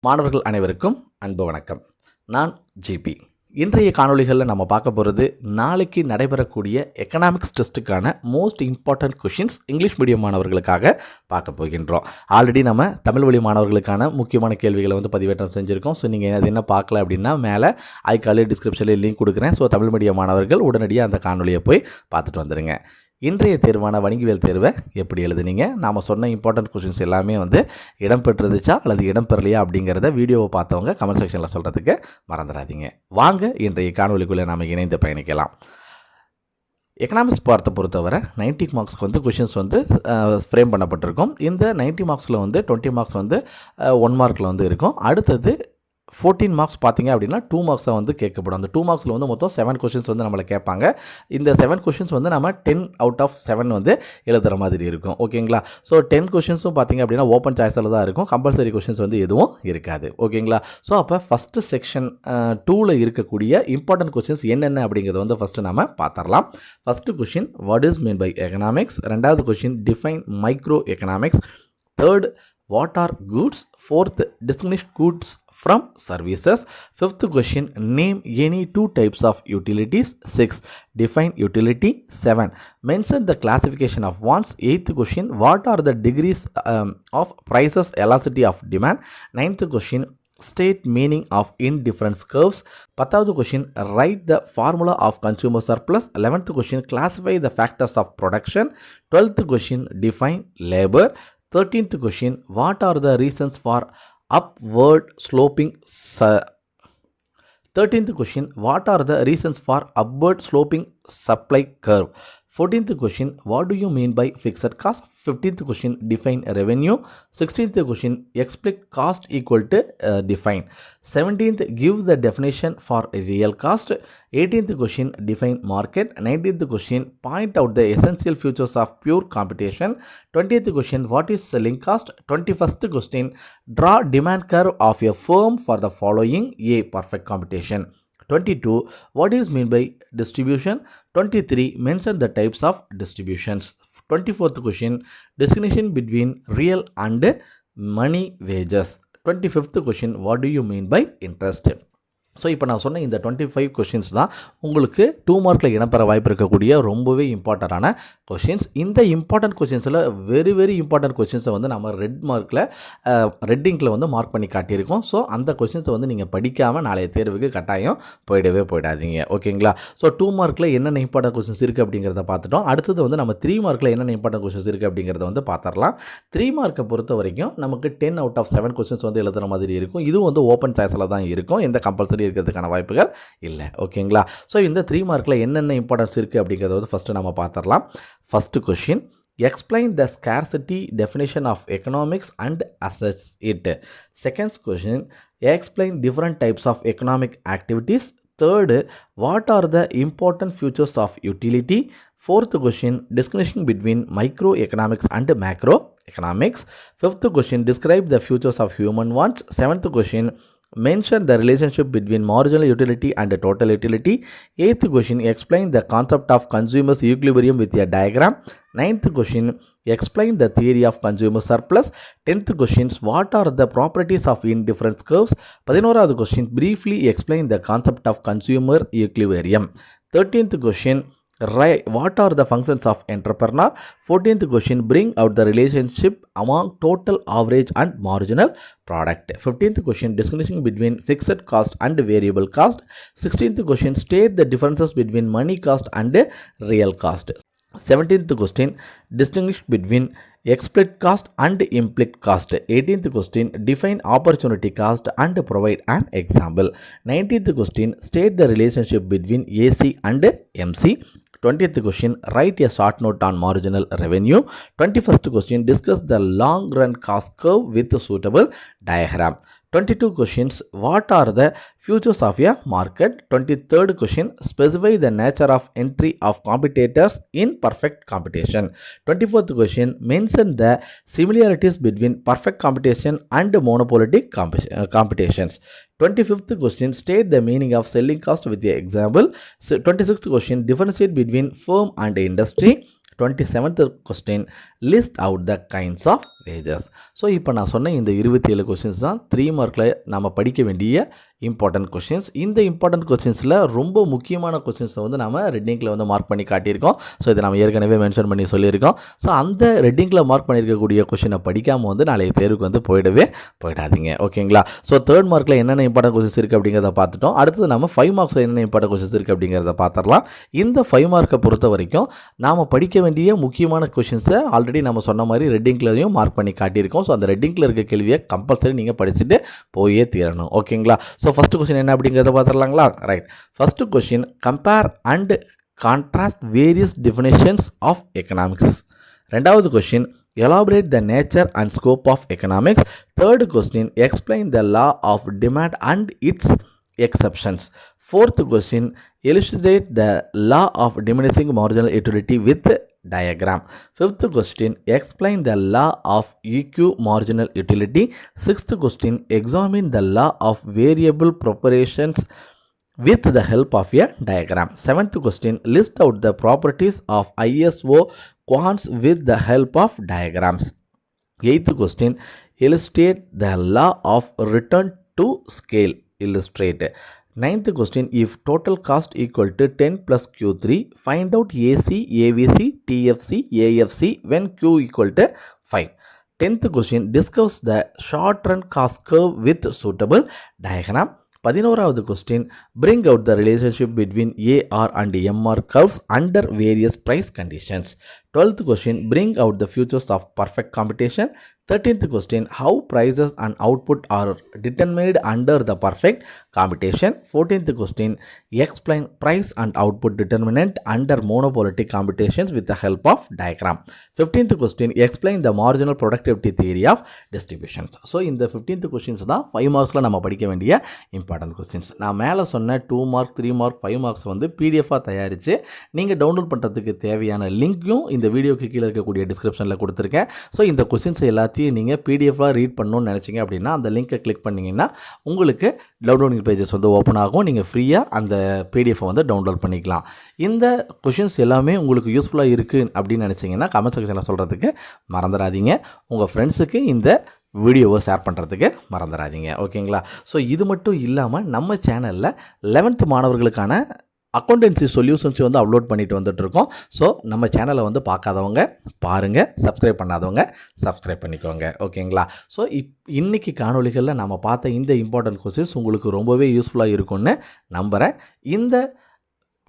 மாணவர்கள் அனைவருக்கும் அன்பு வணக்கம். நான் ஜிபி. இன்றைய காணொளிகளில் நம்ம பார்க்க போகிறது நாளைக்கு நடைபெறக்கூடிய எக்கனாமிக்ஸ் டெஸ்ட்டுக்கான most important questions English medium மாணவர்களுக்காக பார்க்க போகின்றோம். ஆல்ரெடி நம்ம தமிழ் வழி மாணவர்களுக்கான முக்கியமான கேள்விகளை பதிவேற்றம் செஞ்சுருக்கோம். ஸோ நீங்கள் அது என்ன பார்க்கல அப்படின்னா மேலே ஐகாலி டிஸ்கிரிப்ஷனில் லிங்க் கொடுக்குறேன். ஸோ தமிழ் மீடியம் மாணவர்கள் உடனடியாக அந்த காணொலியை போய் பார்த்துட்டு வந்துடுங்க. இன்றைய தேர்வான வணிகவியல் தேர்வை எப்படி எழுதுனீங்க, நாம் சொன்ன இம்பார்ட்டன்ட் கொஷின்ஸ் எல்லாமே இடம்பெற்றிருந்துச்சா அல்லது இடம்பெறலையா அப்படிங்கிறத வீடியோவை பார்த்தவங்க கமெண்ட் செக்ஷனில் சொல்கிறதுக்கு மறந்துடாதீங்க. வாங்க இன்றைய காணொலிக்குள்ளே நாம் இணைந்து பயணிக்கலாம். எக்கனாமிக்ஸ் பொறுத்தவரை 90 மார்க்ஸ்க்கு கொஷின்ஸ் ஃப்ரேம் பண்ணப்பட்டிருக்கும். இந்த 90 மார்க்ஸில் 20 மார்க்ஸ் 1 மார்க்கில் இருக்கும். அடுத்தது 14 மார்க்ஸ் பார்த்தீங்க அப்படின்னா 2 மார்க்ஸாக கேட்கப்படும். அந்த 2 மார்க்ஸில் மொத்தம் 7 கொஷின்ஸ் நம்மளை கேட்பாங்க. இந்த 7 கொஷின்ஸ் நம்ம 10 அவுட் ஆஃப் 7 எழுதுகிற மாதிரி இருக்கும். ஓகேங்களா? ஸோ 10 கொஷின்ஸும் பார்த்தீங்க அப்படின்னா ஓப்பன் சாய்ஸில் தான் இருக்கும். கம்பல்சரி கொஷின்ஸ் எதுவும் இருக்காது. ஓகேங்களா? ஸோ அப்போ ஃபஸ்ட்டு செக்ஷன் 2ல் இருக்கக்கூடிய இம்பார்ட்டன்ட் கொஷின்ஸ் என்னென்ன அப்படிங்கிறத ஃபஸ்ட்டு நம்ம பார்த்துடலாம். First question what is mean by economics. ரெண்டாவது கொஷின் define micro economics. Third what are goods. Fourth distinguish goods from services. Fifth question name any two types of utilities. 6 define utility. 7 mention the classification of wants. 8th question what are the degrees of prices elasticity of demand. 9th question state meaning of indifference curves. 10th question write the formula of consumer surplus. 11th question classify the factors of production. 12th question define labor. 13th question what are the reasons for upward sloping 13th question what are the reasons for upward sloping supply curve. 14th question what do you mean by fixed cost. 15th question define revenue. 16th question explain cost equal to define. 17th give the definition for real cost. 18th question define market. 19th question point out the essential features of pure competition. 20th question what is selling cost. 21st question draw demand curve of a firm for the following. A perfect competition. 22 what is mean by distribution. 23 mention the types of distributions. 24th question distinction between real and money wages. 25th question what do you mean by interest. So இப்போ நான் சொன்ன இந்த 25 questions தான் உங்களுக்கு 2 மார்க்கில் இடம்பெற வாய்ப்பு இருக்கக்கூடிய ரொம்பவே இம்பார்ட்டண்டான கொஷின்ஸ். இந்த இம்பார்ட்டன்ட் கொஷின்ஸில் வெரி இம்பார்ட்டன்ட் கொஷின்ஸை நம்ம ரெட் இங்கில் மார்க் பண்ணி காட்டியிருக்கோம். ஸோ அந்த கொஷின்ஸை நீங்கள் படிக்காமல் நாளைய தேர்வுக்கு கட்டாயம் போயிடாதீங்க. ஓகேங்களா? ஸோ 2 மார்க்கில் என்னென்ன இம்பார்ட்டன்ட் கொஷின்ஸ் இருக்குது அப்படிங்கிறத பார்த்துட்டோம். அடுத்தது நம்ம 3 மார்க்கில் என்னென்ன இம்பார்ட்டன்ட் கொஷின்ஸ் இருக்குது அப்படிங்கிறத பார்த்துடலாம். 3 மார்க்கை பொறுத்த வரைக்கும் நமக்கு 10 அவுட் ஆஃப் 7 கொஷின்ஸ் எழுதுகிற மாதிரி இருக்கும். இது ஓப்பன் சாய்ஸில் தான் இருக்கும். எந்த கம்பல்சரி இருக்கிறதுக்கான வாய்ப்புகள் இல்லை. ஓகேங்களா? ஸோ இந்த 3 மார்க்கில் என்னென்ன இம்பார்ட்டன்ஸ் இருக்குது அப்படிங்கிறத ஃபஸ்ட்டு நம்ம பார்த்துடலாம். First question explain the scarcity definition of economics and assess it. Second question explain different types of economic activities. Third what are the important features of utility. Fourth question distinction between microeconomics and macroeconomics. Fifth question describe the features of human wants. Seventh question mention the relationship between marginal utility and total utility. 8th question explain the concept of consumer's equilibrium with a diagram. 9th question explain the theory of consumer surplus. 10th questions what are the properties of indifference curves. 11th question briefly explain the concept of consumer equilibrium. 13th question what are the functions of entrepreneur. 14th question bring out the relationship among total average and marginal product. 15th question distinguishing between fixed cost and variable cost. 16th question state the differences between money cost and real cost. 17th question distinguish between explicit cost and implicit cost. 18th question define opportunity cost and provide an example. 19th question state the relationship between AC and MC. 20th question write a short note on marginal revenue. 21st question discuss the long run cost curve with a suitable diagram. 22 questions what are the futures of a market. 23rd question specify the nature of entry of competitors in perfect competition. 24th question mention the similarities between perfect competition and monopolistic competitions. 25th question state the meaning of selling cost with the example. 26th question differentiate between firm and industry. 27th question list out the kinds of Regis. So இப்போ நான் சொன்ன இந்த 27 questions தான் 3 மார்க்கில் நம்ம படிக்க வேண்டிய important questions. இந்த இம்பார்ட்டன்ட் கொஷின்ஸில் ரொம்ப முக்கியமான கொஷின்ஸை வந்து நம்ம ரெட்டிங்கில் வந்து மார்க் பண்ணி காட்டியிருக்கோம். ஸோ இதை நம்ம ஏற்கனவே மென்ஷன் பண்ணி சொல்லியிருக்கோம். ஸோ அந்த ரெட்டிங்கில் மார்க் பண்ணியிருக்கக்கூடிய கொஷினை படிக்காமல் வந்து நாளைய தேர்வுக்கு வந்து போயிடாதீங்க. ஓகேங்களா? ஸோ 3rd மார்க்கில் என்னென்ன இம்பார்ட்டன்ட் கொஷின்ஸ் இருக்குது அப்படிங்கிறத பார்த்துட்டோம். அடுத்தது நம்ம 5 மார்க்ஸில் என்னென்ன இம்பார்ட்டன்ட் கொஷின்ஸ் இருக்குது அப்படிங்கிறத பார்த்துடலாம். இந்த 5 மார்க்கை பொறுத்த வரைக்கும் நாம் படிக்க வேண்டிய முக்கியமான கொஷின்ஸை ஆல்ரெடி நம்ம சொன்ன மாதிரி ரெட்டிங்லையும் மார்க் பண்ணி காட்டியிருக்கோம். ஸோ அந்த ரெட்டிங்கில் இருக்க கேள்வியை கம்பல்சரி நீங்கள் படிச்சுட்டு போயே தீரணும். ஓகேங்களா? ஸோ ஃபஸ்ட்டு கொஸ்டின் என்ன அப்படிங்கிறத பார்த்துடலாங்களா? Right. First question, compare and contrast various definitions of economics. ரெண்டாவது question, elaborate the nature and scope of economics. Third question, explain the law of demand and its exceptions. Fourth question, illustrate the law of diminishing marginal utility with diagram. Fifth question, explain the law of EQ marginal utility. Sixth question, examine the law of variable preparations with the help of a diagram. Seventh question, list out the properties of ISO quants with the help of diagrams. Eighth question, illustrate the law of return to scale. Illustrate. Ninth question, if total cost equal to 10 plus Q3, find out AC, AVC, TFC, AFC when Q equal to 5. 10th question, discuss the short run cost curve with suitable diagram. 11வது question, bring out the relationship between AR and MR curves under various price conditions. 12th question, bring out the features of perfect computation. 13th question, how prices and output are determined under the perfect computation. 14th question, explain price and output determinant under monopolistic computations with the help of diagram. 15th question, explain the marginal productivity theory of distributions. So இந்த 15th questions தான் 5 மார்க்ஸில் நம்ம படிக்க வேண்டிய important questions. நான் மேலே சொன்ன 2 mark 3 mark 5 marks வந்து பிடிஎஃபாக தயாரித்து நீங்கள் டவுன்லோட் பண்ணுறதுக்கு தேவையான லிங்க்கும் இந்த வீடியோக்கு கீழே இருக்கக்கூடிய டிஸ்கிரிப்ஷனில் கொடுத்துருக்கேன். ஸோ இந்த கொஸ்டின்ஸ் எல்லாத்தையும் நீங்கள் பிடிஎஃபாக ரீட் பண்ணணும்னு நினச்சிங்க அப்படின்னா அந்த லிங்கை கிளிக் பண்ணிங்கன்னா உங்களுக்கு டவுன்லோடிங் பேஜஸ் வந்து ஓப்பன் ஆகும். நீங்கள் ஃப்ரீயாக அந்த பிடிஎஃபை வந்து டவுன்லோட் பண்ணிக்கலாம். இந்த கொஷின்ஸ் எல்லாமே உங்களுக்கு யூஸ்ஃபுல்லாக இருக்குது அப்படின்னு நினச்சிங்கன்னா கமெண்ட் செக்ஷனில் சொல்கிறதுக்கு மறந்துடாதீங்க. உங்கள் ஃப்ரெண்ட்ஸுக்கு இந்த வீடியோவை ஷேர் பண்ணுறதுக்கு மறந்துடாதீங்க. ஓகேங்களா? ஸோ இது மட்டும் இல்லாமல் நம்ம சேனலில் 11th மாணவர்களுக்கான அக்கௌண்டன்சி சொல்யூஷன்ஸ் வந்து அப்லோட் பண்ணிட்டு வந்துட்டுருக்கோம். ஸோ நம்ம சேனலை வந்து பார்க்காதவங்க பாருங்கள், சப்ஸ்கிரைப் பண்ணாதவங்க சப்ஸ்கிரைப் பண்ணிக்கோங்க. ஓகேங்களா? ஸோ இன்றைக்கி காணொலிகளில் நம்ம பார்த்த இந்த இம்பார்ட்டன்ட் கொஸ்டின்ஸ் உங்களுக்கு ரொம்பவே யூஸ்ஃபுல்லாக இருக்கும்னு நம்புகிறேன். இந்த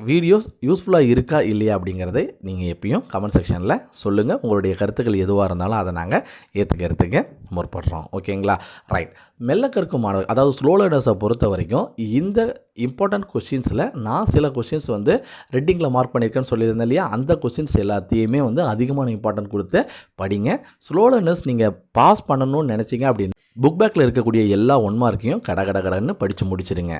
வீடியோஸ் யூஸ்ஃபுல்லாக இருக்கா இல்லையா அப்படிங்கிறதை நீங்கள் எப்பயும் கமெண்ட் செக்ஷனில் சொல்லுங்கள். உங்களுடைய கருத்துக்கள் எதுவாக இருந்தாலும் அதை நாங்கள் ஏற்றுக்கிறதுக்கு முற்படுறோம். ஓகேங்களா? ரைட். மெல்ல கற்கும் மாணவர், அதாவது ஸ்லோ லேர்னர்ஸை பொறுத்த வரைக்கும் இந்த இம்பார்ட்டன்ட் கொஸ்டின்ஸில் நான் சில கொஸ்டின்ஸ் வந்து ரெட்டிங்கில் மார்க் பண்ணியிருக்கேன்னு சொல்லியிருந்தேன் இல்லையா, அந்த கொஸ்டின்ஸ் எல்லாத்தையுமே வந்து அதிகமான இம்பார்ட்டன்ட் கொடுத்து படிங்க. ஸ்லோ லேர்னர்ஸ் நீங்கள் பாஸ் பண்ணணும்னு நினச்சிங்க அப்படின்னு புக் பேக்கில் இருக்கக்கூடிய எல்லா 1 மார்க்கையும் கடன்னு படித்து முடிச்சிடுங்க.